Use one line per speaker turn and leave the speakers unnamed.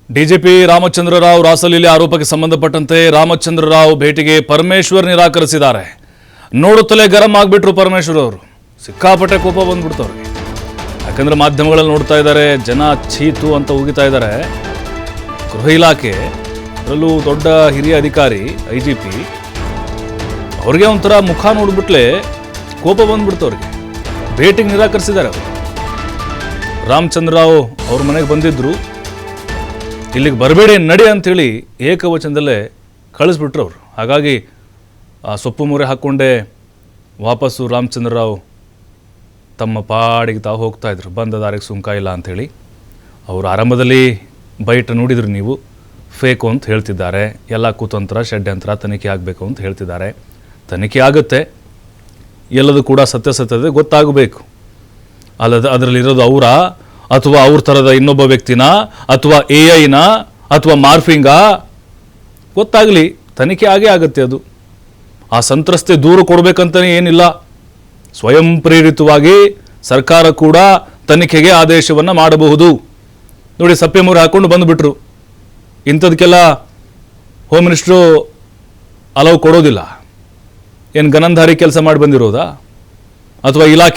DGP Ramachandra Rao ರಾಸಲೀಲೆ ಆರೋಪಕ್ಕೆ ಸಂಬಂಧಪಟ್ಟಂತೆ ರಾಮಚಂದ್ರ ರಾವ್ ಭೇಟಿಗೆ ಪರಮೇಶ್ವರ್ ನಿರಾಕರಿಸಿದ್ದಾರೆ. ನೋಡುತ್ತಲೇ ಗರಂ ಆಗಿಬಿಟ್ರು ಪರಮೇಶ್ವರ್ ಅವರು. ಸಿಕ್ಕಾಪಟ್ಟೆ ಕೋಪ ಬಂದ್ಬಿಡ್ತು ಅವ್ರಿಗೆ. ಯಾಕಂದ್ರೆ ಮಾಧ್ಯಮಗಳಲ್ಲಿ ನೋಡ್ತಾ ಇದ್ದಾರೆ, ಜನ ಚೀತು ಅಂತ ಉಗಿತಾ ಇದ್ದಾರೆ. ಗೃಹ ಇಲಾಖೆ ಅದರಲ್ಲೂ ದೊಡ್ಡ ಹಿರಿಯ ಅಧಿಕಾರಿ IGP ಅವ್ರಿಗೆ ಒಂಥರ ಮುಖ ನೋಡ್ಬಿಟ್ಲೆ ಕೋಪ ಬಂದ್ಬಿಡ್ತು ಅವ್ರಿಗೆ. ಭೇಟಿಗೆ ನಿರಾಕರಿಸಿದ್ದಾರೆ ಅವರು. ರಾಮಚಂದ್ರ ರಾವ್ ಅವ್ರ ಮನೆಗೆ ಬಂದಿದ್ರು, ಇಲ್ಲಿಗೆ ಬರಬೇಡಿ ನಡಿ ಅಂಥೇಳಿ ಏಕವಚನದಲ್ಲೇ ಕಳಿಸ್ಬಿಟ್ರು ಅವರು. ಹಾಗಾಗಿ ಆ ಸೊಪ್ಪು ಮೂರೆ ಹಾಕ್ಕೊಂಡೇ ವಾಪಸ್ಸು ರಾಮಚಂದ್ರ ರಾವ್ ತಮ್ಮ ಪಾಡಿಗೆ ತಾವು ಹೋಗ್ತಾಯಿದ್ರು. ಬಂದ ದಾರಿಗೆ ಸುಂಕ ಇಲ್ಲ ಅಂಥೇಳಿ ಅವರು ಆರಂಭದಲ್ಲಿ ಬೈಟ್ ನೋಡಿದ್ರು ನೀವು, ಫೇಕು ಅಂತ ಹೇಳ್ತಿದ್ದಾರೆ. ಎಲ್ಲ ಕುತಂತ್ರ ಷಡ್ಯಂತ್ರ ತನಿಖೆ ಆಗಬೇಕು ಅಂತ ಹೇಳ್ತಿದ್ದಾರೆ. ತನಿಖೆ ಆಗುತ್ತೆ, ಎಲ್ಲದೂ ಕೂಡ ಸತ್ಯಾಸತ್ಯತೆ ಗೊತ್ತಾಗಬೇಕು. ಅದರಲ್ಲಿರೋದು ಅವರ ಅಥವಾ ಅವ್ರ ಥರದ ಇನ್ನೊಬ್ಬ ವ್ಯಕ್ತಿನ ಅಥವಾ AI ಅಥವಾ ಮಾರ್ಫಿಂಗಾ ಗೊತ್ತಾಗಲಿ, ತನಿಖೆ ಆಗೇ ಆಗುತ್ತೆ. ಅದು ಆ ಸಂತ್ರಸ್ತೆ ದೂರು ಕೊಡಬೇಕಂತಲೇ ಏನಿಲ್ಲ. ಸ್ವಯಂ ಪ್ರೇರಿತವಾಗಿ ಸರ್ಕಾರ ಕೂಡ ತನಿಖೆಗೆ ಆದೇಶವನ್ನು ಮಾಡಬಹುದು. ನೋಡಿ, ಸಪ್ಪೆ ಮೂರೆ ಹಾಕ್ಕೊಂಡು ಬಂದುಬಿಟ್ರು. ಇಂಥದಕ್ಕೆಲ್ಲ ಹೋಮ್ ಮಿನಿಸ್ಟ್ರು ಅಲೌ ಕೊಡೋದಿಲ್ಲ. ಏನು ಗನಂಧಾರಿ ಕೆಲಸ ಮಾಡಿ ಬಂದಿರೋದಾ ಅಥವಾ ಇಲಾಖೆ